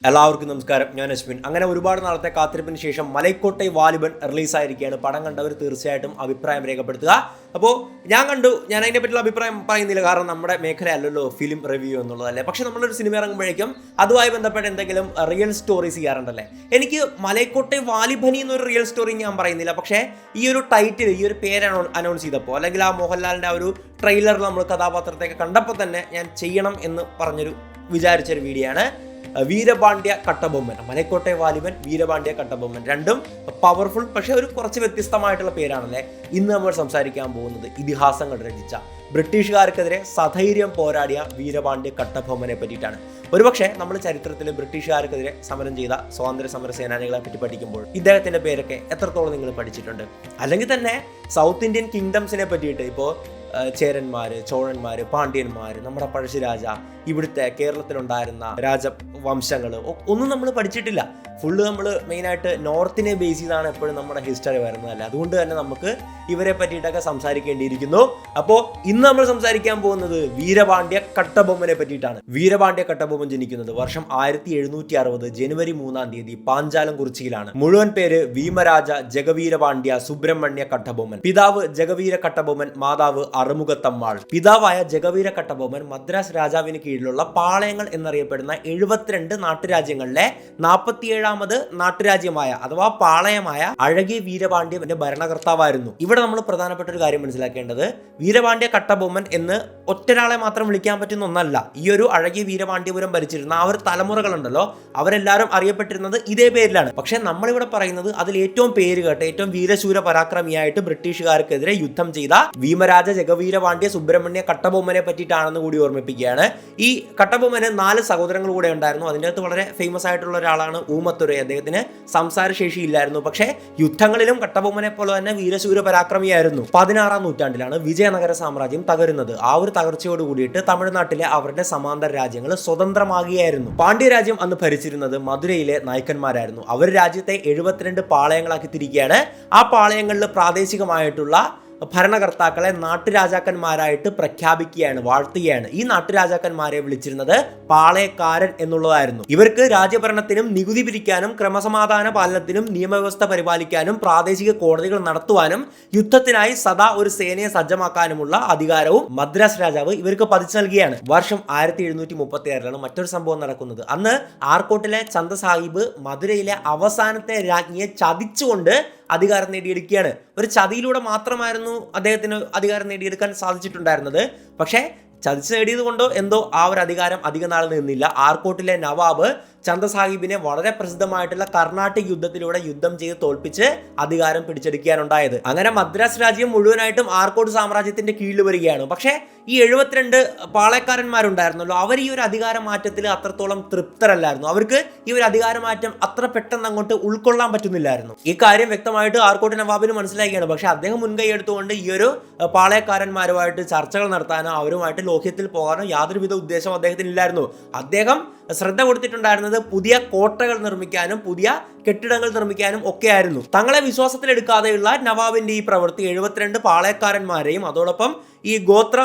എല്ലാവർക്കും നമസ്കാരം. ഞാൻ അശ്വിൻ. അങ്ങനെ ഒരുപാട് നാളത്തെ കാത്തിരിപ്പിന് ശേഷം മലൈക്കോട്ടെ വാലിബൻ റിലീസായിരിക്കുകയാണ്. പടം കണ്ടവർ തീർച്ചയായിട്ടും അഭിപ്രായം രേഖപ്പെടുത്തുക. അപ്പോൾ ഞാൻ കണ്ടു, ഞാൻ അതിനെ പറ്റിയുള്ള അഭിപ്രായം പറയുന്നില്ല, കാരണം നമ്മുടെ മേഖലയല്ലല്ലോ ഫിലിം റിവ്യൂ എന്നുള്ളതല്ലേ. പക്ഷെ നമ്മളൊരു സിനിമ ഇറങ്ങുമ്പോഴേക്കും അതുമായി ബന്ധപ്പെട്ട് എന്തെങ്കിലും റിയൽ സ്റ്റോറീസ് ചെയ്യാറുണ്ടല്ലേ. എനിക്ക് മലൈക്കോട്ടെ വാലിബനി എന്നൊരു റിയൽ സ്റ്റോറി ഞാൻ പറയുന്നില്ല, പക്ഷേ ഈ ഒരു ടൈറ്റിൽ, ഈ ഒരു പേര് അനൗൺസ് ചെയ്തപ്പോൾ, അല്ലെങ്കിൽ ആ മോഹൻലാലിൻ്റെ ആ ഒരു ട്രെയിലറിൽ നമ്മൾ കഥാപാത്രത്തെയൊക്കെ കണ്ടപ്പോൾ തന്നെ ഞാൻ ചെയ്യണം എന്ന് വിചാരിച്ചൊരു വീഡിയോ ആണ് വീരപാണ്ഡ്യ കട്ടബൊമ്മൻ. മലൈക്കോട്ടെ വാലിബൻ, വീരപാണ്ഡ്യ കട്ടബൊമ്മൻ, രണ്ടും പവർഫുൾ പക്ഷെ ഒരു കുറച്ച് വ്യത്യസ്തമായിട്ടുള്ള പേരാണല്ലേ. ഇന്ന് നമ്മൾ സംസാരിക്കാൻ പോകുന്നത് ഇതിഹാസങ്ങൾ രചിച്ച, ബ്രിട്ടീഷുകാർക്കെതിരെ സധൈര്യം പോരാടിയ വീരപാണ്ഡ്യ കട്ടബൊമ്മനെ പറ്റിയിട്ടാണ്. ഒരുപക്ഷെ നമ്മൾ ചരിത്രത്തിൽ ബ്രിട്ടീഷുകാർക്കെതിരെ സമരം ചെയ്ത സ്വാതന്ത്ര്യ സമര സേനാനികളെ പറ്റി പഠിക്കുമ്പോൾ ഇദ്ദേഹത്തിന്റെ പേരൊക്കെ എത്രത്തോളം നിങ്ങൾ പഠിച്ചിട്ടുണ്ട്? അല്ലെങ്കിൽ തന്നെ സൗത്ത് ഇന്ത്യൻ കിങ്ഡംസിനെ പറ്റിയിട്ട്, ഇപ്പോൾ ചേരന്മാർ, ചോഴന്മാർ, പാണ്ഡ്യന്മാർ, നമ്മുടെ പഴശ്ശിരാജ, ഇവിടുത്തെ കേരളത്തിലുണ്ടായിരുന്ന രാജവംശങ്ങൾ ഒന്നും നമ്മൾ പഠിച്ചിട്ടില്ല. ഫുള്ള് നമ്മൾ മെയിനായിട്ട് നോർത്തിനെ ബേസ് ചെയ്താണ് എപ്പോഴും നമ്മുടെ ഹിസ്റ്ററി വരുന്നതല്ലേ. അതുകൊണ്ട് തന്നെ നമുക്ക് ഇവരെ പറ്റിയിട്ടൊക്കെ സംസാരിക്കേണ്ടിയിരിക്കുന്നു. അപ്പോൾ ഇന്ന് നമ്മൾ സംസാരിക്കാൻ പോകുന്നത് വീരപാണ്ഡ്യ കട്ടബൊമ്മനെ പറ്റിയിട്ടാണ്. വീരപാണ്ഡ്യ കട്ടബൊമ്മൻ ജനിക്കുന്നത് വർഷം 1760 ജനുവരി 3-ാം തീയതി പാഞ്ചാലം കുറിച്ചിയിലാണ്. മുഴുവൻ പേര് ഭീമരാജ ജഗവീരപാണ്ഡ്യ സുബ്രഹ്മണ്യ കട്ടബൊമ്മൻ. പിതാവ് ജഗവീര കട്ടബൊമ്മൻ, മാതാവ് അറുമുഖത്തമ്മാൾ. പിതാവായ ജഗവീര കട്ടബൊമ്മൻ മദ്രാസ് രാജാവിന് കീഴിലുള്ള പാളയങ്ങൾ എന്നറിയപ്പെടുന്ന 72 നാട്ടുരാജ്യങ്ങളിലെ 47ാമത് നാട്ടുരാജ്യമായ അഥവാ പാളയമായ അഴകിയ വീരപാണ്ഡ്യന്റെ ഭരണകർത്താവായിരുന്നു. ഇവിടെ നമ്മൾ പ്രധാനപ്പെട്ട ഒരു കാര്യം മനസ്സിലാക്കേണ്ടത്, വീരപാണ്ഡ്യ കട്ടബൊമ്മൻ എന്ന് ഒറ്റൊരാളെ മാത്രം വിളിക്കാൻ പറ്റുന്ന ഒന്നല്ല. ഈ ഒരു അഴകിയ വീരപാണ്ഡ്യപുരം ഭരിച്ചിരുന്ന ആ ഒരു തലമുറകളുണ്ടല്ലോ, അവരെല്ലാവരും അറിയപ്പെട്ടിരുന്നത് ഇതേ പേരിലാണ്. പക്ഷെ നമ്മളിവിടെ പറയുന്നത് അതിൽ ഏറ്റവും പേര് കേട്ട, ഏറ്റവും വീരശൂര പരാക്രമിയായിട്ട് ബ്രിട്ടീഷുകാർക്കെതിരെ യുദ്ധം ചെയ്ത ഭീമരാജ ജഗവീരപാണ്ഡ്യ സുബ്രഹ്മണ്യ കട്ടബൊമ്മനെ പറ്റിയിട്ടാണെന്ന് കൂടി ഓർമ്മിപ്പിക്കുകയാണ്. ഈ കട്ടബൊമ്മന് 4 സഹോദരങ്ങൾ കൂടെ ഉണ്ടായിരുന്നു. അതിൻ്റെ അകത്ത് വളരെ ഫേമസ് ആയിട്ടുള്ള ഒരാളാണ് ഊമത്തുരൈ. അദ്ദേഹത്തിന് സംസാരശേഷി ഇല്ലായിരുന്നു, പക്ഷേ യുദ്ധങ്ങളിലും കട്ടബൊമ്മനെ പോലെ തന്നെ വീരശൂര പരാക്രമിയായിരുന്നു. 16ാം നൂറ്റാണ്ടിലാണ് വിജയനഗര സാമ്രാജ്യം തകരുന്നത്. ആ ഒരു തകർച്ചയോട് കൂടിയിട്ട് തമിഴ്നാട്ടിലെ അവരുടെ സമാന്തര രാജ്യങ്ങൾ സ്വതന്ത്രമാകുകയായിരുന്നു. പാണ്ഡ്യരാജ്യം അന്ന് ഭരിച്ചിരുന്നത് മധുരയിലെ നായ്ക്കന്മാരായിരുന്നു. അവർ രാജ്യത്തെ 72 പാളയങ്ങളാക്കി തിരിക്കുകയാണ്. ആ പാളയങ്ങളിൽ പ്രാദേശികമായിട്ടുള്ള ഭരണകർത്താക്കളെ നാട്ടുരാജാക്കന്മാരായിട്ട് പ്രഖ്യാപിക്കുകയാണ്, വാഴ്ത്തുകയാണ്. ഈ നാട്ടുരാജാക്കന്മാരെ വിളിച്ചിരുന്നത് പാളയക്കാരൻ എന്നുള്ളതായിരുന്നു. ഇവർക്ക് രാജ്യഭരണത്തിനും നികുതി പിരിക്കാനും ക്രമസമാധാന പാലനത്തിനും നിയമവ്യവസ്ഥ പരിപാലിക്കാനും പ്രാദേശിക കോടതികൾ നടത്തുവാനും യുദ്ധത്തിനായി സദാ ഒരു സേനയെ സജ്ജമാക്കാനുമുള്ള അധികാരവും മദ്രാസ് രാജാവ് ഇവർക്ക് പതിച്ചു നൽകിയാണ്. വർഷം 1736 മറ്റൊരു സംഭവം നടക്കുന്നത്. അന്ന് ആർക്കോട്ടിലെ ചന്ദ സാഹിബ് മധുരയിലെ അവസാനത്തെ രാജ്ഞിയെ ചതിച്ചുകൊണ്ട് അധികാരം നേടിയെടുക്കുകയാണ്. ഒരു ചതിയിലൂടെ മാത്രമായിരുന്നു അദ്ദേഹത്തിന് അധികാരം നേടിയെടുക്കാൻ സാധിച്ചിട്ടുണ്ടായിരുന്നത്. പക്ഷേ ചതിച്ച് നേടിയത് കൊണ്ടോ എന്തോ ആ ഒരു അധികാരം അധിക നാൾ നിന്നില്ല. ആർക്കോട്ടിലെ നവാബ് ചന്ദ സാഹിബിനെ വളരെ പ്രസിദ്ധമായിട്ടുള്ള കർണാട്ടിക് യുദ്ധത്തിലൂടെ യുദ്ധം ചെയ്ത് തോൽപ്പിച്ച് അധികാരം പിടിച്ചെടുക്കാനുണ്ടായത്. അങ്ങനെ മദ്രാസ് രാജ്യം മുഴുവനായിട്ടും ആർക്കോട്ട് സാമ്രാജ്യത്തിന്റെ കീഴിൽ വരികയാണ്. പക്ഷേ ഈ 72 പാളയക്കാരന്മാരുണ്ടായിരുന്നല്ലോ, അവർ ഈ ഒരു അധികാര മാറ്റത്തിൽ അത്രത്തോളം തൃപ്തരല്ലായിരുന്നു. അവർക്ക് ഈ ഒരു അധികാരമാറ്റം അത്ര പെട്ടെന്ന് അങ്ങോട്ട് ഉൾക്കൊള്ളാൻ പറ്റുന്നില്ലായിരുന്നു. ഈ കാര്യം വ്യക്തമായിട്ട് ആർക്കോട്ട് നവാബിന് മനസ്സിലാക്കിയാണ്. പക്ഷെ അദ്ദേഹം മുൻകൈ എടുത്തുകൊണ്ട് ഈ ഒരു പാളയക്കാരന്മാരുമായിട്ട് ചർച്ചകൾ നടത്താനോ അവരുമായിട്ട് ലോഹ്യത്തിൽ പോകാനോ യാതൊരുവിധ ഉദ്ദേശം അദ്ദേഹത്തിന് ഇല്ലായിരുന്നു. അദ്ദേഹം ശ്രദ്ധ കൊടുത്തിട്ടുണ്ടായിരുന്നത് പുതിയ കോട്ടകൾ നിർമ്മിക്കാനും പുതിയ കെട്ടിടങ്ങൾ നിർമ്മിക്കാനും ഒക്കെ ആയിരുന്നു. തങ്ങളെ വിശ്വാസത്തിലെടുക്കാതെയുള്ള നവാബിന്റെ ഈ പ്രവൃത്തി 72 പാളയക്കാരന്മാരെയും അതോടൊപ്പം ഈ ഗോത്ര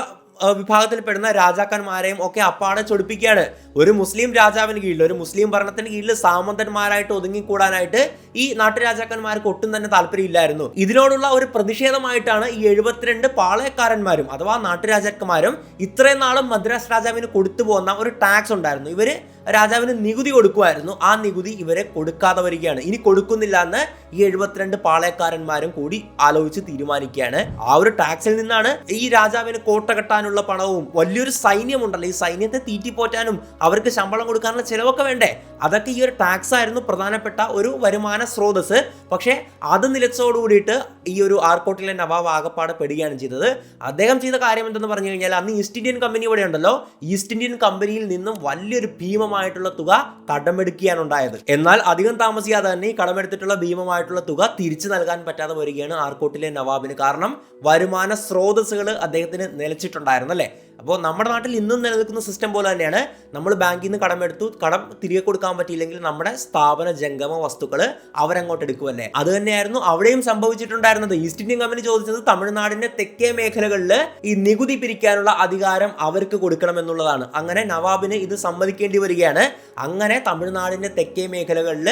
വിഭാഗത്തിൽപ്പെടുന്ന രാജാക്കന്മാരെയും ഒക്കെ അപ്പാടെ ചൊടിപ്പിക്കുകയാണ്. ഒരു മുസ്ലിം രാജാവിന് കീഴിൽ, ഒരു മുസ്ലിം ഭരണത്തിന് കീഴിൽ സാമന്തന്മാരായിട്ട് ഒതുങ്ങിക്കൂടാനായിട്ട് ഈ നാട്ടുരാജാക്കന്മാർക്ക് ഒട്ടും തന്നെ താല്പര്യമില്ലായിരുന്നു. ഇതിനോടുള്ള ഒരു പ്രതിഷേധമായിട്ടാണ് ഈ 72 പാളയക്കാരന്മാരും അഥവാ നാട്ടുരാജാക്കന്മാരും ഇത്രയും നാളും മദ്രാസ് രാജാവിന് കൊടുത്തു പോകുന്ന ഒരു ടാക്സ് ഉണ്ടായിരുന്നു. ഇവര് രാജാവിന് നികുതി കൊടുക്കുമായിരുന്നു. ആ നികുതി ഇവരെ കൊടുക്കാതെ വരികയാണ്. ഇനി കൊടുക്കുന്നില്ല എന്ന് ഈ 72 പാളയക്കാരന്മാരും കൂടി ആലോചിച്ച് തീരുമാനിക്കുകയാണ്. ആ ഒരു ടാക്സിൽ നിന്നാണ് ഈ രാജാവിന് കോട്ട കെട്ടാനുള്ള പണവും വലിയൊരു സൈന്യമുണ്ടല്ലോ, ഈ സൈന്യത്തെ തീറ്റിപ്പോറ്റാനും അവർക്ക് ശമ്പളം കൊടുക്കാനുള്ള ചിലവൊക്കെ വേണ്ടേ, അതൊക്കെ ഈ ഒരു ടാക്സ് ആയിരുന്നു പ്രധാനപ്പെട്ട ഒരു വരുമാന സ്രോതസ്. പക്ഷേ അത് നിലച്ചോടുകൂടിയിട്ട് ഈ ഒരു ആർക്കോട്ടിലെ നവാബ് ആകപ്പാടെ പെടുകയാണ് ചെയ്തത്. അദ്ദേഹം ചെയ്ത കാര്യം എന്തെന്ന് പറഞ്ഞു കഴിഞ്ഞാൽ, അന്ന് ഈസ്റ്റ് ഇന്ത്യൻ കമ്പനി ഇവിടെ ഉണ്ടല്ലോ, ഈസ്റ്റ് ഇന്ത്യൻ കമ്പനിയിൽ നിന്നും വലിയൊരു ഭീമമായിട്ടുള്ള തുക കടമെടുക്കുകയാണ് ഉണ്ടായത്. എന്നാൽ അധികം താമസിയാതെ തന്നെ ഈ കടമെടുത്തിട്ടുള്ള ഭീമമായിട്ടുള്ള തുക തിരിച്ചു നൽകാൻ പറ്റാതെ വരികയാണ് ആർക്കോട്ടിലെ നവാബിന്. കാരണം വരുമാന സ്രോതസ്സുകൾ അദ്ദേഹത്തിന് നിലച്ചിട്ടുണ്ടായിരുന്നു അല്ലേ. അപ്പോൾ നമ്മുടെ നാട്ടിൽ ഇന്നും നിലനിൽക്കുന്ന സിസ്റ്റം പോലെ തന്നെയാണ്. നമ്മൾ ബാങ്കിൽ നിന്ന് കടമെടുത്തു, കടം തിരികെ കൊടുക്കാൻ പറ്റിയില്ലെങ്കിൽ നമ്മുടെ സ്ഥാപന ജംഗമ വസ്തുക്കൾ അവരങ്ങോട്ട് എടുക്കുമല്ലേ. അത് തന്നെയായിരുന്നു അവിടെയും സംഭവിച്ചിട്ടുണ്ടായിരുന്നത്. ഈസ്റ്റ് ഇന്ത്യൻ കമ്പനി ചോദിച്ചത് തമിഴ്നാടിന്റെ തെക്കേ മേഖലകളിൽ ഈ നികുതി പിരിക്കാനുള്ള അധികാരം അവർക്ക് കൊടുക്കണമെന്നുള്ളതാണ്. അങ്ങനെ നവാബിന് ഇത് സമ്മതിക്കേണ്ടി വരികയാണ്. അങ്ങനെ തമിഴ്നാടിന്റെ തെക്കേ മേഖലകളിൽ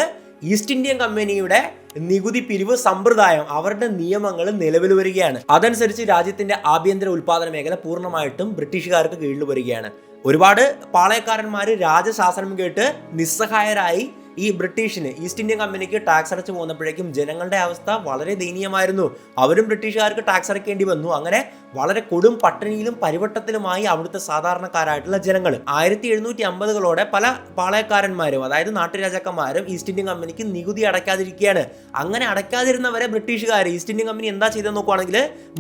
ഈസ്റ്റ് ഇന്ത്യൻ കമ്പനിയുടെ നികുതി പിരിവ് സമ്പ്രദായം, അവരുടെ നിയമങ്ങൾ നിലവിൽ വരികയാണ്. അതനുസരിച്ച് രാജ്യത്തിന്റെ ആഭ്യന്തര ഉൽപാദന മേഖല പൂർണ്ണമായിട്ടും ബ്രിട്ടീഷുകാർക്ക് കീഴിൽ വരികയാണ്. ഒരുപാട് പാളയക്കാരന്മാർ രാജശാസനം കേട്ട് നിസ്സഹായരായി ഈ ബ്രിട്ടീഷിന്, ഈസ്റ്റ് ഇന്ത്യൻ കമ്പനിക്ക് ടാക്സ് അടച്ചു പോകുന്നപ്പോഴേക്കും ജനങ്ങളുടെ അവസ്ഥ വളരെ ദയനീയമായിരുന്നു. അവരും ബ്രിട്ടീഷുകാർക്ക് ടാക്സ് അടയ്ക്കേണ്ടി വന്നു. അങ്ങനെ വളരെ കൊടും പട്ടിണിയിലും പരിവട്ടത്തിലുമായി അവിടുത്തെ സാധാരണക്കാരായിട്ടുള്ള ജനങ്ങൾ. 1750കളോടെ പല പാളയക്കാരന്മാരും, അതായത് നാട്ടുരാജാക്കന്മാരും ഈസ്റ്റ് ഇന്ത്യൻ കമ്പനിക്ക് നികുതി അടയ്ക്കാതിരിക്കുകയാണ്. അങ്ങനെ അടയ്ക്കാതിരുന്നവരെ ബ്രിട്ടീഷുകാർ, ഈസ്റ്റ് ഇന്ത്യൻ കമ്പനി എന്താ ചെയ്തെന്ന് നോക്കുവാണെങ്കിൽ,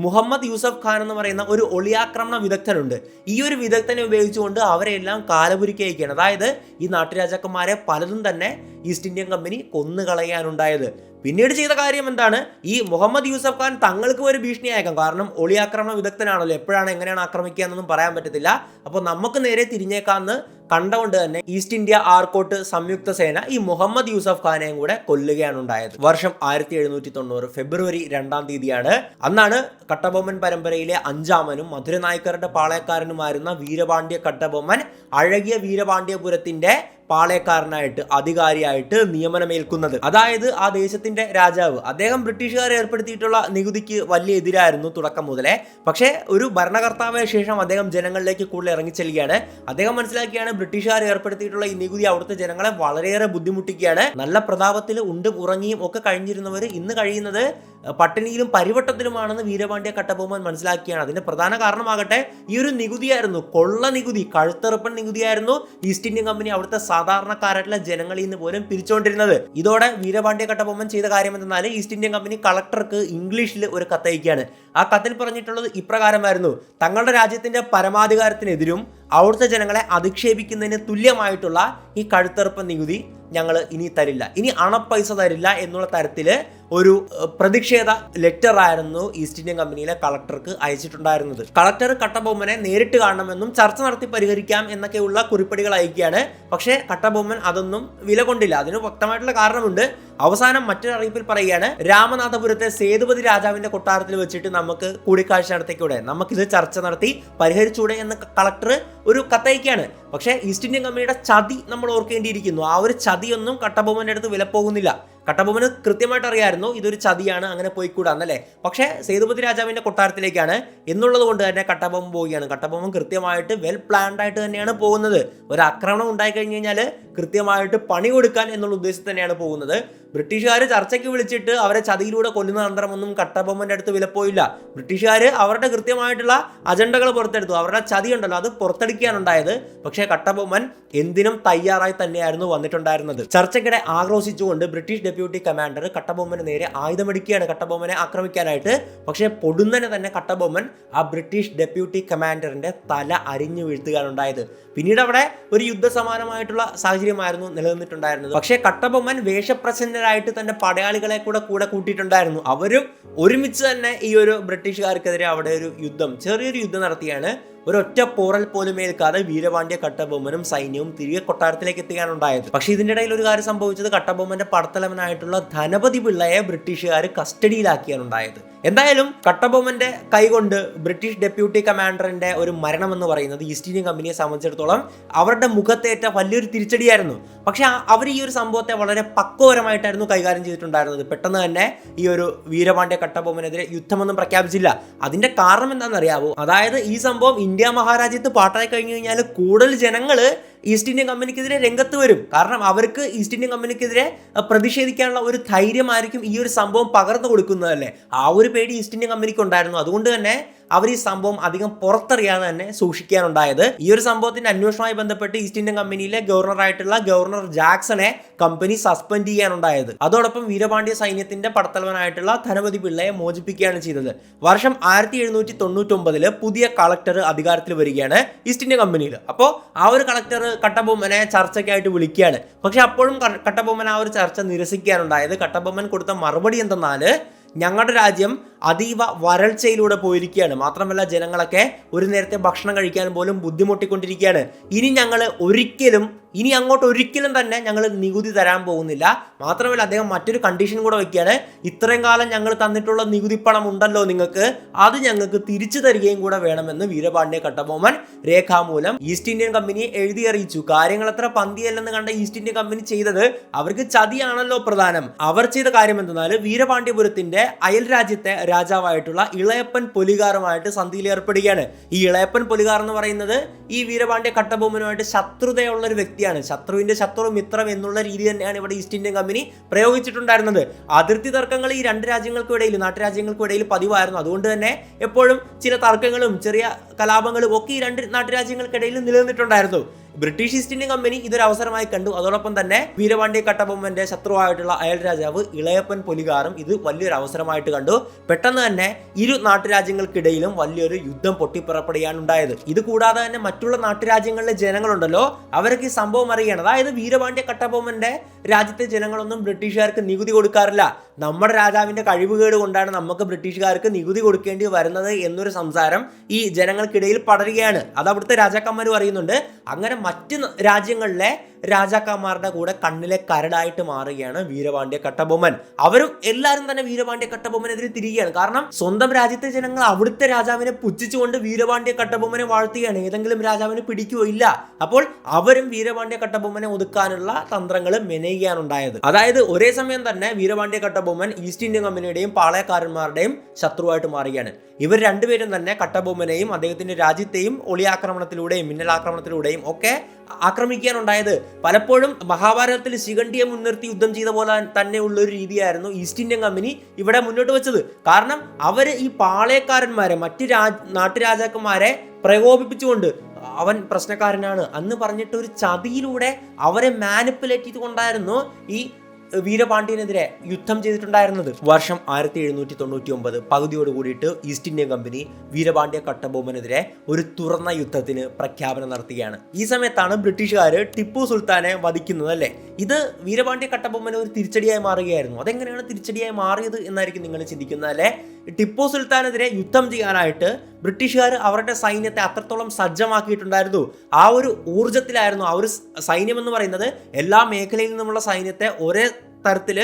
മുഹമ്മദ് യൂസഫ് ഖാൻ എന്ന് പറയുന്ന ഒരു ഒളിയാക്രമണ വിദഗ്ധനുണ്ട്. ഈ ഒരു വിദഗ്ധനെ ഉപയോഗിച്ചുകൊണ്ട് അവരെല്ലാം കാലപുരിക്ക് അയക്കുകയാണ്. അതായത് ഈ നാട്ടുരാജാക്കന്മാരെ പലതും തന്നെ ഈസ്റ്റ് ഇന്ത്യൻ കമ്പനി കൊന്നുകളയാനുണ്ടായത്. പിന്നീട് ചെയ്ത കാര്യം എന്താണ്? ഈ മുഹമ്മദ് യൂസഫ് ഖാൻ തങ്ങൾക്ക് ഒരു ഭീഷണി അയക്കാം. കാരണം ഒളിയാക്രമണ വിദഗ്ധനാണല്ലോ, എപ്പോഴാണ് എങ്ങനെയാണ് ആക്രമിക്കുക എന്നൊന്നും പറയാൻ പറ്റത്തില്ല. അപ്പോൾ നമുക്ക് നേരെ തിരിഞ്ഞേക്കാന്ന് കണ്ടുകൊണ്ട് തന്നെ ഈസ്റ്റ് ഇന്ത്യ ആർക്കോട്ട് സംയുക്ത സേന ഈ മുഹമ്മദ് യൂസഫ് ഖാനെയും കൂടെ കൊല്ലുകയാണ് ഉണ്ടായത്. വർഷം 1790 ഫെബ്രുവരി 2-ാം തീയതിയാണ്. അന്നാണ് കട്ടബൊമ്മൻ പരമ്പരയിലെ 5ാമനും മധുര നായ്ക്കരുടെ പാളയക്കാരനുമായിരുന്ന വീരപാണ്ഡ്യ കട്ടബൊമ്മൻ അഴകിയ വീരപാണ്ഡ്യപുരത്തിന്റെ പാളയക്കാരനായിട്ട്, അധികാരിയായിട്ട് നിയമനമേൽക്കുന്നത്. അതായത് ആ ദേശത്തിന്റെ രാജാവ്. അദ്ദേഹം ബ്രിട്ടീഷുകാർ ഏർപ്പെടുത്തിയിട്ടുള്ള നികുതിക്ക് വലിയ എതിരായിരുന്നു തുടക്കം മുതലേ. പക്ഷേ ഒരു ഭരണകർത്താവായ ശേഷം അദ്ദേഹം ജനങ്ങളിലേക്ക് കൂടുതൽ ഇറങ്ങിച്ചെല്ലുകയാണ്. അദ്ദേഹം മനസ്സിലാക്കിയാണ് ബ്രിട്ടീഷുകാർ ഏർപ്പെടുത്തിയിട്ടുള്ള ഈ നികുതി അവിടുത്തെ ജനങ്ങളെ വളരെയേറെ ബുദ്ധിമുട്ടിക്കുകയാണ്. നല്ല പ്രതാപത്തിൽ ഉണ്ടും ഉറങ്ങിയും ഒക്കെ കഴിഞ്ഞിരുന്നവർ ഇന്ന് കഴിയുന്നത് പട്ടിണിയിലും പരിവട്ടത്തിലുമാണെന്ന് വീരപാണ്ഡ്യ കട്ടബൊമ്മൻ മനസ്സിലാക്കിയാണ്. അതിന്റെ പ്രധാന കാരണമാകട്ടെ ഈ ഒരു നികുതിയായിരുന്നു, കൊള്ള നികുതി, കഴുത്തറുപ്പൻ നികുതിയായിരുന്നു ഈസ്റ്റ് ഇന്ത്യൻ കമ്പനി അവിടുത്തെ സാധാരണക്കാരായിട്ടുള്ള ജനങ്ങളിൽ നിന്ന് പോലും പിരിച്ചുകൊണ്ടിരുന്നത്. ഇതോടെ വീരപാണ്ഡ്യ കട്ടബൊമ്മൻ ചെയ്ത കാര്യം എന്തെന്നാൽ ഈസ്റ്റ് ഇന്ത്യൻ കമ്പനി കളക്ടർക്ക് ഇംഗ്ലീഷിൽ ഒരു കത്തയക്കുകയാണ്. ആ കത്തിൽ പറഞ്ഞിട്ടുള്ളത് ഇപ്രകാരമായിരുന്നു: തങ്ങളുടെ രാജ്യത്തിന്റെ പരമാധികാരത്തിനെതിരും അവിടുത്തെ ജനങ്ങളെ അധിക്ഷേപിക്കുന്നതിന് തുല്യമായിട്ടുള്ള ഈ കഴുത്തറുപ്പൻ നികുതി ഞങ്ങൾ ഇനി തരില്ല, ഇനി അണപ്പൈസ തരില്ല എന്നുള്ള തരത്തിൽ ഒരു പ്രതിഷേധ ലെറ്റർ ആയിരുന്നു ഈസ്റ്റ് ഇന്ത്യൻ കമ്പനിയിലെ കളക്ടർക്ക് അയച്ചിട്ടുണ്ടായിരുന്നത്. കളക്ടർ കട്ടബൊമ്മനെ നേരിട്ട് കാണണമെന്നും ചർച്ച നടത്തി പരിഹരിക്കാം എന്നൊക്കെയുള്ള കുറിപ്പടികൾ അയക്കുകയാണ്. പക്ഷേ കട്ടബൊമ്മൻ അതൊന്നും വില കൊണ്ടില്ല. അതിന് വ്യക്തമായിട്ടുള്ള കാരണമുണ്ട്. അവസാനം മറ്റൊരു അറിയിപ്പിൽ പറയുകയാണ്, രാമനാഥപുരത്തെ സേതുപതി രാജാവിന്റെ കൊട്ടാരത്തിൽ വെച്ചിട്ട് നമുക്ക് കൂടിക്കാഴ്ച നടത്തിക്കൂടെ, നമുക്കിത് ചർച്ച നടത്തി പരിഹരിച്ചൂടെ എന്ന് കളക്ടർ ഒരു കത്തയക്കുകയാണ്. പക്ഷേ ഈസ്റ്റ് ഇന്ത്യൻ കമ്പനിയുടെ ചതി നമ്മൾ ഓർക്കേണ്ടിയിരിക്കുന്നു. ആ ഒരു ചതിയൊന്നും കട്ടബൊമ്മന്റെ അടുത്ത് വില പോകുന്നില്ല. കട്ടബൊമ്മന് കൃത്യമായിട്ട് അറിയായിരുന്നു ഇതൊരു ചതിയാണ്, അങ്ങനെ പോയിക്കൂടാന്നല്ലേ. പക്ഷേ സേതുപതി രാജാവിന്റെ കൊട്ടാരത്തിലേക്കാണ് എന്നുള്ളത് കൊണ്ട് തന്നെ കട്ടബൊമ്മൻ പോവുകയാണ്. കട്ടബൊമ്മൻ കൃത്യമായിട്ട് വെൽ പ്ലാൻഡ് ആയിട്ട് തന്നെയാണ് പോകുന്നത്. ഒരു ആക്രമണം ഉണ്ടായി കഴിഞ്ഞു കഴിഞ്ഞാൽ കൃത്യമായിട്ട് പണി കൊടുക്കാൻ എന്നുള്ള ഉദ്ദേശത്തിൽ തന്നെയാണ് പോകുന്നത്. ബ്രിട്ടീഷുകാർ ചർച്ചയ്ക്ക് വിളിച്ചിട്ട് അവരെ ചതിയിലൂടെ കൊല്ലുന്ന തന്ത്രമൊന്നും കട്ടബൊമ്മന്റെ അടുത്ത് വിലപ്പോയില്ല. ബ്രിട്ടീഷുകാർ അവരുടെ കൃത്യമായിട്ടുള്ള അജണ്ടകൾ പുറത്തെടുത്തു. അവരുടെ ചതി ഉണ്ടല്ലോ അത് പുറത്തെടുക്കാനുണ്ടായത്. പക്ഷേ കട്ടബൊമ്മൻ എന്തിനും തയ്യാറായി തന്നെയായിരുന്നു വന്നിട്ടുണ്ടായിരുന്നത്. ചർച്ചയ്ക്കിടെ ആക്രോശിച്ചുകൊണ്ട് ബ്രിട്ടീഷ് ഡെപ്യൂട്ടി കമാൻഡർ കട്ടബൊമ്മന് നേരെ ആയുധമെടുക്കുകയാണ് കട്ടബൊമ്മനെ ആക്രമിക്കാനായിട്ട്. പക്ഷേ പൊടുന്നനെ തന്നെ കട്ടബൊമ്മൻ ആ ബ്രിട്ടീഷ് ഡെപ്യൂട്ടി കമാൻഡറിന്റെ തല അരിഞ്ഞു വീഴ്ത്തുകയാണ് ഉണ്ടായത്. പിന്നീട് അവിടെ ഒരു യുദ്ധസമാനമായിട്ടുള്ള സാഹചര്യമായിരുന്നു നിലനിന്നിട്ടുണ്ടായിരുന്നത്. പക്ഷേ കട്ടബൊമ്മൻ വേഷപ്രച്ഛന്നരായിട്ട് തന്റെ പടയാളികളെ കൂടെ കൂട്ടിയിട്ടുണ്ടായിരുന്നു. അവരും ഒരുമിച്ച് തന്നെ ഈ ഒരു ബ്രിട്ടീഷുകാർക്കെതിരെ അവിടെ ഒരു യുദ്ധം, ചെറിയൊരു യുദ്ധം നടത്തിയാണ്. ഒരൊറ്റ പോറൽ പോലും ഏൽക്കാതെ വീരപാണ്ഡ്യ കട്ടബൊമ്മനും സൈന്യവും തിരികെ കൊട്ടാരത്തിലേക്ക് എത്തുകയാണ് ഉണ്ടായത്. പക്ഷെ ഇതിന്റെ ഇടയിൽ ഒരു കാര്യം സംഭവിച്ചത്, കട്ടബൊമ്മന്റെ പടത്തലവനായിട്ടുള്ള ധനപതി പിള്ളയെ ബ്രിട്ടീഷുകാർ കസ്റ്റഡിയിലാക്കിയാണ് ഉണ്ടായത്. എന്തായാലും കട്ടബൊമ്മന്റെ കൈകൊണ്ട് ബ്രിട്ടീഷ് ഡെപ്യൂട്ടി കമാൻഡറിന്റെ ഒരു മരണം എന്ന് പറയുന്നത് ഈസ്റ്റ് ഇന്ത്യൻ കമ്പനിയെ സംബന്ധിച്ചിടത്തോളം അവരുടെ മുഖത്തേറ്റ വലിയൊരു തിരിച്ചടിയായിരുന്നു. പക്ഷെ അവർ ഈ ഒരു സംഭവത്തെ വളരെ പക്വപരമായിട്ടായിരുന്നു കൈകാര്യം ചെയ്തിട്ടുണ്ടായിരുന്നത്. പെട്ടെന്ന് തന്നെ ഈ ഒരു വീരപാണ്ഡ്യ കട്ടബൊമ്മനെതിരെ യുദ്ധമൊന്നും പ്രഖ്യാപിച്ചില്ല. അതിന്റെ കാരണം എന്താണെന്നറിയാവോ? അതായത് ഈ സംഭവം ഇന്ത്യ മഹാരാജ്യത്ത് പാട്ടായി കഴിഞ്ഞു കഴിഞ്ഞാൽ കൂടുതൽ ജനങ്ങൾ ഈസ്റ്റ് ഇന്ത്യൻ കമ്പനിക്കെതിരെ രംഗത്ത് വരും. കാരണം അവർക്ക് ഈസ്റ്റ് ഇന്ത്യൻ കമ്പനിക്കെതിരെ പ്രതിഷേധിക്കാനുള്ള ഒരു ധൈര്യമായിരിക്കും ഈ ഒരു സംഭവം പകർന്നു കൊടുക്കുന്നതല്ലേ. ആ ഒരു പേടി ഈസ്റ്റ് ഇന്ത്യൻ കമ്പനിക്ക് ഉണ്ടായിരുന്നു. അതുകൊണ്ട് തന്നെ അവർ ഈ സംഭവം അധികം പുറത്തറിയാതെ തന്നെ സൂക്ഷിക്കാനുണ്ടായത്. ഈ ഒരു സംഭവത്തിന്റെ അന്വേഷണവുമായി ബന്ധപ്പെട്ട് ഈസ്റ്റ് ഇന്ത്യൻ കമ്പനിയിലെ ഗവർണറായിട്ടുള്ള ഗവർണർ ജാക്സനെ കമ്പനി സസ്പെൻഡ് ചെയ്യാനുണ്ടായത്. അതോടൊപ്പം വീരപാണ്ഡ്യ സൈന്യത്തിന്റെ പടത്തലവനായിട്ടുള്ള ധനപതി പിള്ളയെ മോചിപ്പിക്കുകയാണ് ചെയ്തത്. വർഷം 1799 പുതിയ കളക്ടർ അധികാരത്തിൽ വരികയാണ് ഈസ്റ്റ് ഇന്ത്യൻ കമ്പനിയിൽ. അപ്പോൾ ആ ഒരു കളക്ടർ കട്ടബൊമ്മനെ ചർച്ചയ്ക്കായിട്ട് വിളിക്കുകയാണ്. പക്ഷെ അപ്പോഴും കട്ടബൊമ്മൻ ആ ഒരു ചർച്ച നിരസിക്കാനുണ്ടായത്. കട്ടബൊമ്മൻ കൊടുത്ത മറുപടി എന്തെന്നാൽ, ഞങ്ങളുടെ രാജ്യം അതീവ വരൾച്ചയിലൂടെ പോയിരിക്കുകയാണ്. മാത്രമല്ല ജനങ്ങളൊക്കെ ഒരു നേരത്തെ ഭക്ഷണം കഴിക്കാൻ പോലും ബുദ്ധിമുട്ടിക്കൊണ്ടിരിക്കുകയാണ്. ഇനി അങ്ങോട്ട് ഒരിക്കലും തന്നെ ഞങ്ങൾ നികുതി തരാൻ പോകുന്നില്ല. മാത്രമല്ല അദ്ദേഹം മറ്റൊരു കണ്ടീഷൻ കൂടെ വയ്ക്കുകയാണ്. ഇത്രയും കാലം ഞങ്ങൾ തന്നിട്ടുള്ള നികുതി പണം ഉണ്ടല്ലോ നിങ്ങൾക്ക്, അത് ഞങ്ങൾക്ക് തിരിച്ചു തരികയും കൂടെ വേണമെന്ന് വീരപാണ്ഡ്യ കട്ടബൊമ്മൻ രേഖാമൂലം ഈസ്റ്റ് ഇന്ത്യൻ കമ്പനിയെ എഴുതി അറിയിച്ചു. കാര്യങ്ങൾ അത്ര പന്തിയല്ലെന്ന് കണ്ട ഈസ്റ്റ് ഇന്ത്യൻ കമ്പനി ചെയ്തത് അവർക്ക് ചതിയാണല്ലോ പ്രധാനം. അവർ ചെയ്ത കാര്യം എന്തെന്നാൽ വീരപാണ്ഡ്യപുരത്തിന്റെ അയൽ രാജ്യത്തെ രാജാവായിട്ടുള്ള ഇളയപ്പൻ പൊലികാറുമായിട്ട് സന്ധിയിൽ ഏർപ്പെടുകയാണ്. ഈ ഇളയപ്പൻ പൊലികാർ എന്ന് പറയുന്നത് ഈ വീരപാണ്ഡ്യ കട്ടബൊമ്മനുമായിട്ട് ശത്രുതയുള്ള ഒരു വ്യക്തിയാണ്. ശത്രുവിന്റെ ശത്രു മിത്രം എന്നുള്ള രീതി തന്നെയാണ് ഇവിടെ ഈസ്റ്റ് ഇന്ത്യൻ കമ്പനി പ്രയോഗിച്ചിട്ടുണ്ടായിരുന്നത്. അതിർത്തി തർക്കങ്ങൾ ഈ രണ്ട് രാജ്യങ്ങൾക്കിടയിൽ, നാട്ടുരാജ്യങ്ങൾക്കിടയിൽ പതിവായിരുന്നു. അതുകൊണ്ട് തന്നെ എപ്പോഴും ചില തർക്കങ്ങളും ചെറിയ കലാപങ്ങളും ഒക്കെ ഈ രണ്ട് നാട്ടുരാജ്യങ്ങൾക്കിടയിൽ നിലനിന്നിട്ടുണ്ടായിരുന്നു. ബ്രിട്ടീഷ് ഈസ്റ്റ് ഇന്ത്യൻ കമ്പനി ഇതൊരു അവസരമായി കണ്ടു. അതോടൊപ്പം തന്നെ വീരപാണ്ഡ്യ കട്ടബൊമ്മന്റെ ശത്രുവായിട്ടുള്ള അയൽ രാജാവ് ഇളയപ്പൻ പൊലികാറും ഇത് വലിയൊരു അവസരമായിട്ട് കണ്ടു. പെട്ടെന്ന് തന്നെ ഇരു നാട്ടുരാജ്യങ്ങൾക്കിടയിലും വലിയൊരു യുദ്ധം പൊട്ടിപ്പുറപ്പെടുകയാണ് ഉണ്ടായത്. ഇത് കൂടാതെ തന്നെ മറ്റുള്ള നാട്ടുരാജ്യങ്ങളിലെ ജനങ്ങളുണ്ടല്ലോ, അവർക്ക് ഈ സംഭവം അറിയണം. അതായത് വീരപാണ്ഡ്യ കട്ടബൊമ്മന്റെ രാജ്യത്തെ ജനങ്ങളൊന്നും ബ്രിട്ടീഷുകാർക്ക് നികുതി കൊടുക്കാറില്ല, നമ്മുടെ രാജാവിന്റെ കഴിവുകേട് കൊണ്ടാണ് നമുക്ക് ബ്രിട്ടീഷുകാർക്ക് നികുതി കൊടുക്കേണ്ടി വരുന്നത് എന്നൊരു സംസാരം ഈ ജനങ്ങൾക്കിടയിൽ പടരുകയാണ്. അത് അവിടുത്തെ രാജാക്കന്മാരും അറിയുന്നുണ്ട്. അങ്ങനെ മറ്റ് രാജ്യങ്ങളിലെ രാജാക്കന്മാരുടെ കൂടെ കണ്ണിലെ കരടായിട്ട് മാറുകയാണ് വീരപാണ്ഡ്യ കട്ടബൊമ്മൻ. അവരും എല്ലാവരും തന്നെ വീരപാണ്ഡ്യ കട്ടബൊമ്മനെതിരെ തിരികെയാണ്. കാരണം സ്വന്തം രാജ്യത്തെ ജനങ്ങൾ അവിടുത്തെ രാജാവിനെ പുച്ഛിച്ചുകൊണ്ട് വീരപാണ്ഡ്യ കട്ടബൊമ്മനെ വാഴ്ത്തുകയാണ്. ഏതെങ്കിലും രാജാവിനെ പിടിക്കുകയോ ഇല്ല. അപ്പോൾ അവരും വീരപാണ്ഡ്യ കട്ടബൊമ്മനെ ഒതുക്കാനുള്ള തന്ത്രങ്ങൾ മെനയുകയാണുണ്ടായത്. അതായത് ഒരേ സമയം തന്നെ വീരപാണ്ഡ്യ കട്ടബൊമ്മൻ ഈസ്റ്റ് ഇന്ത്യൻ കമ്പനിയുടെയും പാളയക്കാരന്മാരുടെയും ശത്രുവായിട്ട് മാറുകയാണ്. ഇവർ രണ്ടുപേരും തന്നെ കട്ടബൊമ്മനെയും അദ്ദേഹത്തിന്റെ രാജ്യത്തെയും ഒളിയാക്രമണത്തിലൂടെയും മിന്നലാക്രമണത്തിലൂടെയും ഒക്കെ ആക്രമിക്കാനുണ്ടായത്. പലപ്പോഴും മഹാഭാരതത്തിൽ ശിഖണ്ഡിയെ മുൻനിർത്തി യുദ്ധം ചെയ്ത പോലെ തന്നെയുള്ള ഒരു രീതിയായിരുന്നു ഈസ്റ്റ് ഇന്ത്യൻ കമ്പനി ഇവിടെ മുന്നോട്ട് വെച്ചത്. കാരണം അവർ ഈ പാളയക്കാരന്മാരെ, മറ്റ് നാട്ടുരാജാക്കന്മാരെ പ്രകോപിപ്പിച്ചുകൊണ്ട് അവൻ പ്രശ്നക്കാരനാണ് അന്ന് പറഞ്ഞിട്ട് ഒരു ചതിയിലൂടെ അവരെ മാനിപ്പുലേറ്റ് ചെയ്തുകൊണ്ടായിരുന്നു ഈ വീരപാണ്ഡ്യനെതിരെ യുദ്ധം ചെയ്തിട്ടുണ്ടായിരുന്നത്. വർഷം 1799 പകുതിയോട് കൂടിയിട്ട് ഈസ്റ്റ് ഇന്ത്യൻ കമ്പനി വീരപാണ്ഡ്യ കട്ടബൊമ്മനെതിരെ ഒരു തുറന്ന യുദ്ധത്തിന് പ്രഖ്യാപനം നടത്തുകയാണ്. ഈ സമയത്താണ് ബ്രിട്ടീഷുകാർ ടിപ്പു സുൽത്താനെ വധിക്കുന്നത് അല്ലേ. ഇത് വീരപാണ്ഡ്യ കട്ടബൊമ്മന് ഒരു തിരിച്ചടിയായി മാറുകയായിരുന്നു. അതെങ്ങനെയാണ് തിരിച്ചടിയായി മാറിയത് എന്നായിരിക്കും നിങ്ങൾ ചിന്തിക്കുന്നത് അല്ലേ. ടിപ്പു സുൽത്താനെതിരെ യുദ്ധം ചെയ്യാനായിട്ട് ബ്രിട്ടീഷുകാർ അവരുടെ സൈന്യത്തെ അത്രത്തോളം സജ്ജമാക്കിയിട്ടുണ്ടായിരുന്നു. ആ ഒരു ഊർജത്തിലായിരുന്നു. ആ ഒരു സൈന്യം എന്ന് പറയുന്നത് എല്ലാ മേഖലയിൽ നിന്നുമുള്ള സൈന്യത്തെ ഒരേ തരത്തിൽ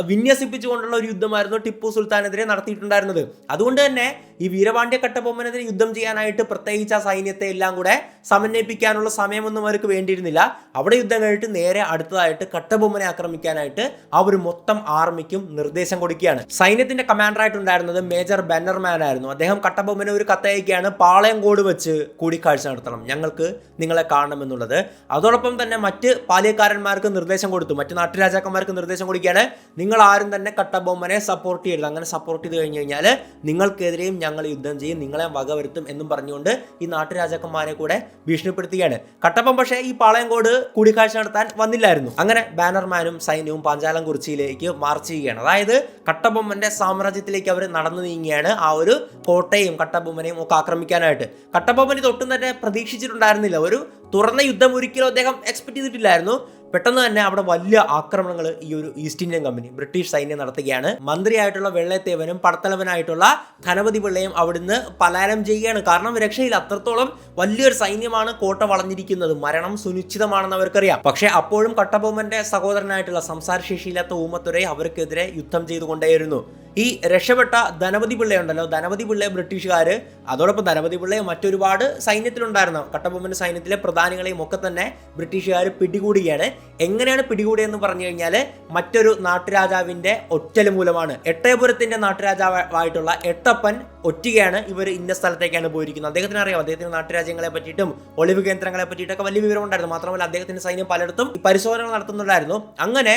വിന്യസിപ്പിച്ചുകൊണ്ടുള്ള ഒരു യുദ്ധമായിരുന്നു ടിപ്പു സുൽത്താനെതിരെ നടത്തിയിട്ടുണ്ടായിരുന്നത്. അതുകൊണ്ട് തന്നെ ഈ വീരപാണ്ഡ്യ കട്ടബൊമ്മനെതിരെ യുദ്ധം ചെയ്യാനായിട്ട് പ്രത്യേകിച്ച് ആ സൈന്യത്തെ എല്ലാം കൂടെ സമന്വയിപ്പിക്കാനുള്ള സമയമൊന്നും അവർക്ക് വേണ്ടിയിരുന്നില്ല. അവിടെ യുദ്ധം കഴിഞ്ഞിട്ട് നേരെ അടുത്തതായിട്ട് കട്ടബൊമ്മനെ ആക്രമിക്കാനായിട്ട് ആ ഒരു മൊത്തം ആർമിക്കും നിർദ്ദേശം കൊടുക്കുകയാണ്. സൈന്യത്തിന്റെ കമാൻഡറായിട്ടുണ്ടായിരുന്നത് മേജർ ബെന്നർമാൻ ആയിരുന്നു. അദ്ദേഹം കട്ടബൊമ്മനെ ഒരു കത്തയക്കുകയാണ്, പാളയംകോട് വെച്ച് കൂടിക്കാഴ്ച നടത്തണം, ഞങ്ങൾക്ക് നിങ്ങളെ കാണണമെന്നുള്ളത്. അതോടൊപ്പം തന്നെ മറ്റ് പാലിയക്കാരന്മാർക്ക് നിർദ്ദേശം കൊടുത്തു, മറ്റ് നാട്ടുരാജാക്കന്മാർക്ക് നിർദ്ദേശം കൊടുക്കുകയാണ്, നിങ്ങൾ ആരും തന്നെ കട്ടബൊമ്മനെ സപ്പോർട്ട് ചെയ്യരുത്. അങ്ങനെ സപ്പോർട്ട് ചെയ്ത് കഴിഞ്ഞ് കഴിഞ്ഞാൽ നിങ്ങൾക്കെതിരെയും ഞങ്ങൾ യുദ്ധം ചെയ്യും, നിങ്ങളെ വകവരുത്തും എന്നും പറഞ്ഞുകൊണ്ട് ഈ നാട്ടുരാജാക്കന്മാരെ കൂടെ ഭീഷണിപ്പെടുത്തുകയാണ്. കട്ടബൊമ്മ പക്ഷേ ഈ പാളയംകോട് കൂടിക്കാഴ്ച നടത്താൻ വന്നില്ലായിരുന്നു. അങ്ങനെ ബാനർമാനും സൈന്യവും പാഞ്ചാലംകുറിച്ചിയിലേക്ക് മാർച്ച് ചെയ്യുകയാണ്. അതായത് കട്ടബൊമ്മന്റെ സാമ്രാജ്യത്തിലേക്ക് അവർ നടന്നു നീങ്ങിയാണ്, ആ ഒരു കോട്ടയും കട്ടബൊമ്മനെയും ഒക്കെ ആക്രമിക്കാനായിട്ട്. കട്ടബൊമ്മൻ തൊട്ടും തന്നെ പ്രതീക്ഷിച്ചിട്ടുണ്ടായിരുന്നില്ല. ഒരു തുറന്ന യുദ്ധം ഒരിക്കലും അദ്ദേഹം എക്സ്പെക്ട് ചെയ്തിട്ടില്ലായിരുന്നു. പെട്ടെന്ന് തന്നെ അവിടെ വലിയ ആക്രമണങ്ങൾ ഈ ഒരു ഈസ്റ്റ് ഇന്ത്യൻ കമ്പനി ബ്രിട്ടീഷ് സൈന്യം നടത്തുകയാണ്. മന്ത്രിയായിട്ടുള്ള വെള്ളത്തേവനും പടത്തലവനായിട്ടുള്ള ധനപതി പിള്ളയും അവിടുന്ന് പലായനം ചെയ്യുകയാണ്. കാരണം രക്ഷയിൽ അത്രത്തോളം വലിയൊരു സൈന്യമാണ് കോട്ട വളഞ്ഞിരിക്കുന്നത്, മരണം സുനിശ്ചിതമാണെന്ന് അവർക്കറിയാം. പക്ഷെ അപ്പോഴും കട്ടബൊമ്മന്റെ സഹോദരനായിട്ടുള്ള സംസാരശേഷിയില്ലാത്ത ഊമത്തുരൈ അവർക്കെതിരെ യുദ്ധം ചെയ്തുകൊണ്ടേയിരുന്നു. ഈ രക്ഷപ്പെട്ട ധനപതി പിള്ളയുണ്ടല്ലോ, ധനപതി പിള്ളയെ ബ്രിട്ടീഷുകാർ, അതോടൊപ്പം ധനപതി പിള്ളയെ മറ്റൊരുപാട് സൈന്യത്തിലുണ്ടായിരുന്നു കട്ടബൊമ്മന്റെ സൈന്യത്തിലെ പ്രധാനികളെയും ഒക്കെ തന്നെ ബ്രിട്ടീഷുകാർ പിടികൂടുകയാണ്. എങ്ങനെയാണ് പിടികൂടിയെന്ന് പറഞ്ഞു കഴിഞ്ഞാൽ മറ്റൊരു നാട്ടുരാജാവിന്റെ ഒറ്റൽ മൂലമാണ്. എട്ടയപുരത്തിന്റെ നാട്ടുരാജാവായിട്ടുള്ള എട്ടപ്പൻ ഒറ്റയാണ് ഇവർ ഇന്ന സ്ഥലത്തേക്കാണ് പോയിരിക്കുന്നത്. അദ്ദേഹത്തിന് അറിയാം, അദ്ദേഹത്തിന് നാട്ടുരാജ്യങ്ങളെ പറ്റിയിട്ടും ഒളിവ് കേന്ദ്രങ്ങളെ പറ്റിയിട്ടൊക്കെ വലിയ വിവരം ഉണ്ടായിരുന്നു. മാത്രമല്ല അദ്ദേഹത്തിന്റെ സൈന്യം പലയിടത്തും പരിശോധനകൾ നടത്തുന്നുണ്ടായിരുന്നു. അങ്ങനെ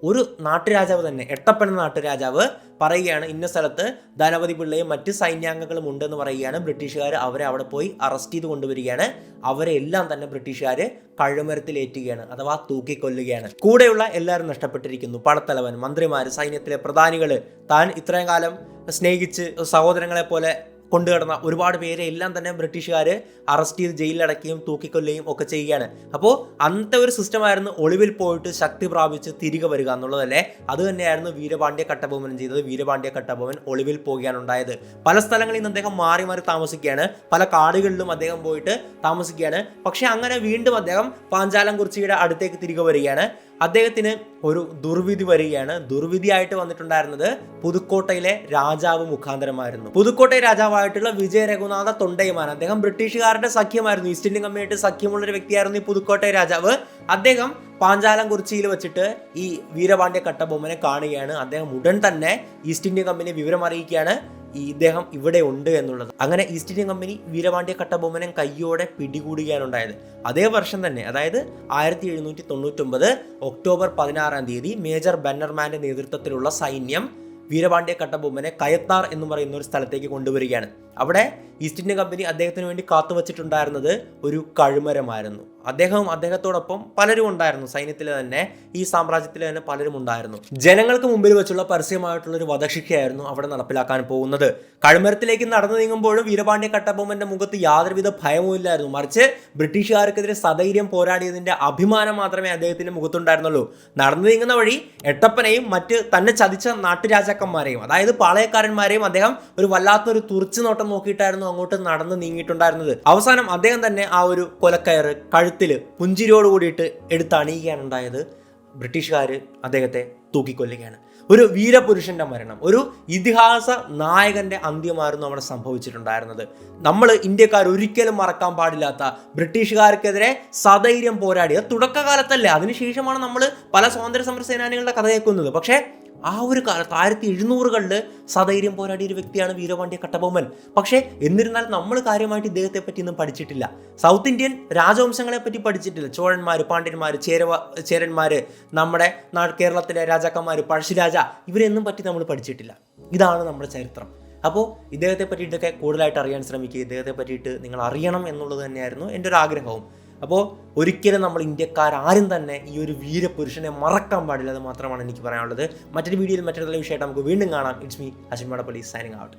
ഒരു നാട്ടുരാജാവ് തന്നെ, എട്ടപ്പൻ എന്ന നാട്ടുരാജാവ് പറയുകയാണ്, ഇന്ന സ്ഥലത്ത് ധനപതി പിള്ളയും മറ്റ് സൈന്യാംഗങ്ങളും ഉണ്ടെന്ന് പറയുകയാണ്. ബ്രിട്ടീഷുകാർ അവരെ അവിടെ പോയി അറസ്റ്റ് ചെയ്ത് കൊണ്ടുവരികയാണ്. അവരെ എല്ലാം തന്നെ ബ്രിട്ടീഷുകാർ കഴുമരത്തിലേറ്റുകയാണ്, അഥവാ തൂക്കിക്കൊല്ലുകയാണ്. കൂടെയുള്ള എല്ലാവരും നഷ്ടപ്പെട്ടിരിക്കുന്നു. പടത്തലവൻ, മന്ത്രിമാർ, സൈന്യത്തിലെ പ്രധാനികൾ, താൻ ഇത്രയും കാലം സ്നേഹിച്ച് സഹോദരങ്ങളെ പോലെ കൊണ്ടുകിടന്ന ഒരുപാട് പേരെ എല്ലാം തന്നെ ബ്രിട്ടീഷുകാർ അറസ്റ്റ് ചെയ്ത് ജയിലിലടക്കുകയും തൂക്കിക്കൊല്ലുകയും ഒക്കെ ചെയ്യുകയാണ്. അപ്പോൾ അന്നത്തെ ഒരു സിസ്റ്റമായിരുന്നു ഒളിവിൽ പോയിട്ട് ശക്തി പ്രാപിച്ച് തിരികെ വരിക എന്നുള്ളതല്ലേ. അത് തന്നെയായിരുന്നു വീരപാണ്ഡ്യ കട്ടബൊമ്മൻ ചെയ്തത്. വീരപാണ്ഡ്യ കട്ടബൊമ്മൻ ഒളിവിൽ പോവുകയാണ് ഉണ്ടായത്. പല സ്ഥലങ്ങളിൽ നിന്ന് അദ്ദേഹം മാറി മാറി താമസിക്കുകയാണ്, പല കാടുകളിലും അദ്ദേഹം പോയിട്ട് താമസിക്കുകയാണ്. പക്ഷെ അങ്ങനെ വീണ്ടും അദ്ദേഹം പാഞ്ചാലംകുറിച്ചിയുടെ അടുത്തേക്ക് തിരികെ വരികയാണ്. അദ്ദേഹത്തിന് ഒരു ദുർവിധി വരികയാണ്. ദുർവിധിയായിട്ട് വന്നിട്ടുണ്ടായിരുന്നത് പുതുക്കോട്ടയിലെ രാജാവ് മുഖാന്തരമായിരുന്നു. പുതുക്കോട്ടை രാജാവായിട്ടുള്ള വിജയ രഘുനാഥ തൊണ്ടൈമാൻ, അദ്ദേഹം ബ്രിട്ടീഷുകാരുടെ സഖ്യമായിരുന്നു, ഈസ്റ്റ് ഇന്ത്യൻ കമ്പനിയായിട്ട് സഖ്യമുള്ളൊരു വ്യക്തിയായിരുന്നു ഈ പുതുക്കോട്ടை രാജാവ്. അദ്ദേഹം പാഞ്ചാലംകുറിച്ചിയിൽ വെച്ചിട്ട് ഈ വീരപാണ്ഡ്യ കട്ടബൊമ്മനെ കാണുകയാണ്. അദ്ദേഹം ഉടൻ തന്നെ ഈസ്റ്റ് ഇന്ത്യൻ കമ്പനിയെ വിവരം അറിയിക്കുകയാണ് ഇദ്ദേഹം ഇവിടെ ഉണ്ട് എന്നുള്ളത്. അങ്ങനെ ഈസ്റ്റ് ഇന്ത്യൻ കമ്പനി വീരപാണ്ഡ്യ കട്ടബൊമ്മനെ കയ്യോടെ പിടികൂടുകയാണുണ്ടായത്. അതേ വർഷം തന്നെ, അതായത് 1799 ഒക്ടോബർ 16 മേജർ ബന്നർമാന്റെ നേതൃത്വത്തിലുള്ള സൈന്യം വീരപാണ്ഡ്യ കട്ടബൊമ്മനെ കയത്താർ എന്ന് പറയുന്ന ഒരു സ്ഥലത്തേക്ക് കൊണ്ടുവരികയാണ്. അവിടെ ഈസ്റ്റ് ഇന്ത്യൻ കമ്പനി അദ്ദേഹത്തിന് വേണ്ടി കാത്തുവച്ചിട്ടുണ്ടായിരുന്നത് ഒരു കഴുമരമായിരുന്നു. അദ്ദേഹത്തോടൊപ്പം പലരും ഉണ്ടായിരുന്നു. സൈന്യത്തിൽ തന്നെ, ഈ സാമ്രാജ്യത്തിൽ തന്നെ പലരും ഉണ്ടായിരുന്നു. ജനങ്ങൾക്ക് മുമ്പിൽ വെച്ചുള്ള പരസ്യമായിട്ടുള്ള ഒരു വധശിക്ഷയായിരുന്നു അവിടെ നടപ്പിലാക്കാൻ പോകുന്നത്. കഴുമരത്തിലേക്ക് നടന്നു നീങ്ങുമ്പോഴും വീരപാണ്ഡ്യ കട്ടബൊമ്മന്റെ മുഖത്ത് യാതൊരുവിധ ഭയവും ഇല്ലായിരുന്നു. മറിച്ച് ബ്രിട്ടീഷുകാർക്കെതിരെ സധൈര്യം പോരാടിയതിന്റെ അഭിമാനം മാത്രമേ അദ്ദേഹത്തിന്റെ മുഖത്തുണ്ടായിരുന്നുള്ളൂ. നടന്നു നീങ്ങുന്ന വഴി എട്ടപ്പനെയും മറ്റ് തന്നെ ചതിച്ച നാട്ടുരാജാക്കന്മാരെയും, അതായത് പാളയക്കാരന്മാരെയും അദ്ദേഹം ഒരു വല്ലാത്തൊരു തുറിച്ചു നോട്ടം നോക്കിയിട്ടായിരുന്നു അങ്ങോട്ട് നടന്ന് നീങ്ങിയിട്ടുണ്ടായിരുന്നത്. അവസാനം അദ്ദേഹം തന്നെ ആ ഒരു കൊലക്കയറ് കഴുത്തിൽ പുഞ്ചിരിയോട് കൂടിയിട്ട് എടുത്തണിയുകയാണ് ഉണ്ടായത്. ബ്രിട്ടീഷുകാർ അദ്ദേഹത്തെ തൂക്കിക്കൊല്ലുകയാണ്. ഒരു വീരപുരുഷന്റെ മരണം, ഒരു ഇതിഹാസ നായകന്റെ അന്ത്യമായിരുന്നു അവിടെ സംഭവിച്ചിട്ടുണ്ടായിരുന്നത്. നമ്മൾ ഇന്ത്യക്കാർ ഒരിക്കലും മറക്കാൻ പാടില്ലാത്ത, ബ്രിട്ടീഷുകാർക്കെതിരെ സധൈര്യം പോരാടിയ തുടക്കകാലത്തല്ലേ, അതിനുശേഷമാണ് നമ്മൾ പല സ്വാതന്ത്ര്യ സമര സേനാനികളുടെ കഥ കേൾക്കുന്നത്. പക്ഷേ ആ ഒരു കാലത്ത് 1700-കളിൽ സധൈര്യം പോരാടിയ ഒരു വ്യക്തിയാണ് വീരപാണ്ഡ്യ കട്ടബൊമ്മൻ. പക്ഷേ എന്നിരുന്നാൽ നമ്മൾ കാര്യമായിട്ട് ഇദ്ദേഹത്തെ പറ്റി ഒന്നും പഠിച്ചിട്ടില്ല. സൗത്ത് ഇന്ത്യൻ രാജവംശങ്ങളെ പറ്റി പഠിച്ചിട്ടില്ല. ചോഴന്മാർ, പാണ്ഡ്യന്മാർ, ചേരന്മാർ, നമ്മുടെ കേരളത്തിലെ രാജാക്കന്മാർ, പഴശ്ശിരാജ, ഇവരെയൊന്നും പറ്റി നമ്മൾ പഠിച്ചിട്ടില്ല. ഇതാണ് നമ്മുടെ ചരിത്രം. അപ്പോൾ ഇദ്ദേഹത്തെ പറ്റിയിട്ടൊക്കെ കൂടുതലായിട്ട് അറിയാൻ ശ്രമിക്കുക. ഇദ്ദേഹത്തെ പറ്റിയിട്ട് നിങ്ങൾ അറിയണം എന്നുള്ളത് തന്നെയായിരുന്നു എൻ്റെ ഒരു ആഗ്രഹവും. അപ്പോൾ ഒരിക്കലും നമ്മൾ ഇന്ത്യക്കാരും തന്നെ ഈ ഒരു വീരപുരുഷനെ മറക്കാൻ പാടില്ല. അത് മാത്രമാണ് എനിക്ക് പറയാനുള്ളത്. മറ്റൊരു വീഡിയോയിൽ മറ്റൊരു വിഷയമായിട്ട് നമുക്ക് വീണ്ടും കാണാം. It's me Ashwin Madappally signing out.